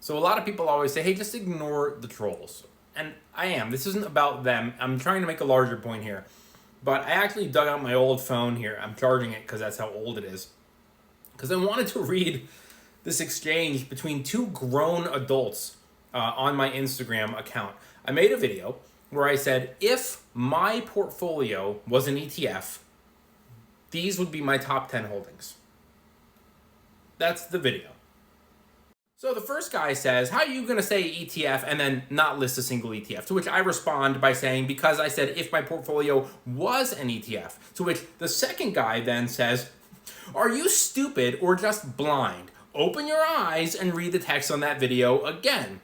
So a lot of people always say, hey, just ignore the trolls. And I am. This isn't about them. I'm trying to make a larger point here. But I actually dug out my old phone here. I'm charging it because that's how old it is. Because I wanted to read this exchange between two grown adults on my Instagram account. I made a video where I said, if my portfolio was an ETF, these would be my top 10 holdings. That's the video. So the first guy says, how are you going to say ETF and then not list a single ETF? To which I respond by saying, because I said if my portfolio was an ETF. To which the second guy then says, are you stupid or just blind? Open your eyes and read the text on that video again.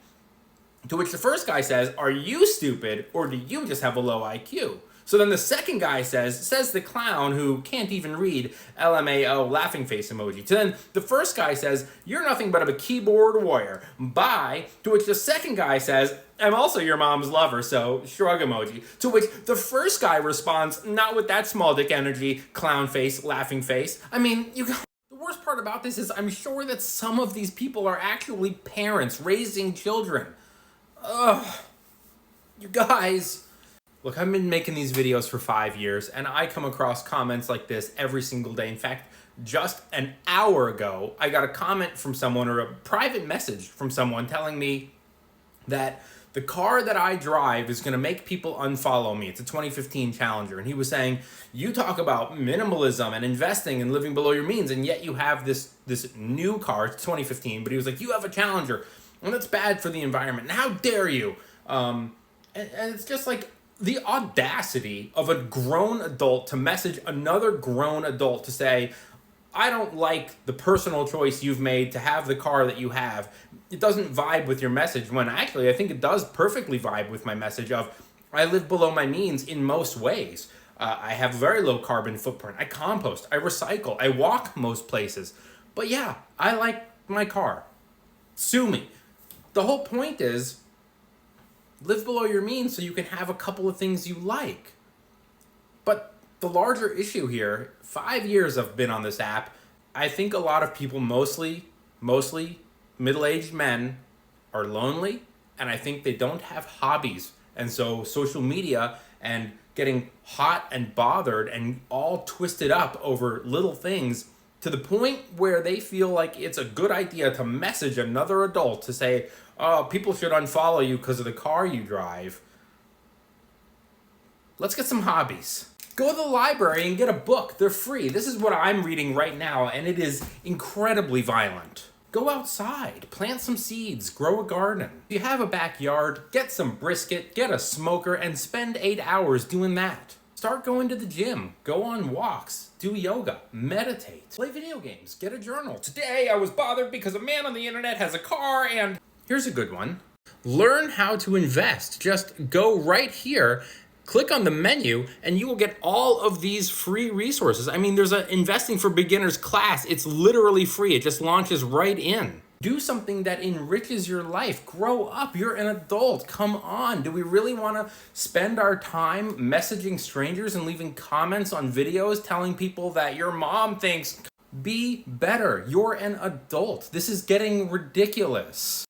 To which the first guy says, are you stupid or do you just have a low IQ? So then the second guy says the clown who can't even read, LMAO, laughing face emoji. So then the first guy says, you're nothing but a keyboard warrior. Bye. To which the second guy says, I'm also your mom's lover, so shrug emoji. To which the first guy responds, not with that small dick energy, clown face, laughing face. I mean, the worst part about this is I'm sure that some of these people are actually parents raising children. Ugh. You guys. Look, I've been making these videos for 5 years, and I come across comments like this every single day. In fact, just an hour ago, I got a comment from someone or a private message from someone telling me that the car that I drive is going to make people unfollow me. It's a 2015 Challenger, and he was saying, you talk about minimalism and investing and living below your means, and yet you have this new car, it's 2015, but he was like, you have a Challenger, and it's bad for the environment, and how dare you? And it's just like, the audacity of a grown adult to message another grown adult to say, I don't like the personal choice you've made to have the car that you have. It doesn't vibe with your message, when actually I think it does perfectly vibe with my message of, I live below my means in most ways. I have very low carbon footprint. I compost, I recycle, I walk most places. But yeah, I like my car. Sue me. The whole point is, live below your means so you can have a couple of things you like. But the larger issue here, 5 years I've been on this app, I think a lot of people, mostly middle-aged men, are lonely, and I think they don't have hobbies. And so social media and getting hot and bothered and all twisted up over little things to the point where they feel like it's a good idea to message another adult to say, oh, people should unfollow you because of the car you drive. Let's get some hobbies. Go to the library and get a book. They're free. This is what I'm reading right now, and it is incredibly violent. Go outside, plant some seeds, grow a garden. If you have a backyard, get some brisket, get a smoker, and spend 8 hours doing that. Start going to the gym, go on walks, do yoga, meditate, play video games, get a journal. Today I was bothered because a man on the internet has a car and... Here's a good one. Learn how to invest. Just go right here, click on the menu, and you will get all of these free resources. I mean, there's an Investing for Beginners class. It's literally free. It just launches right in. Do something that enriches your life. Grow up. You're an adult. Come on. Do we really want to spend our time messaging strangers and leaving comments on videos telling people that your mom thinks, be better. You're an adult. This is getting ridiculous.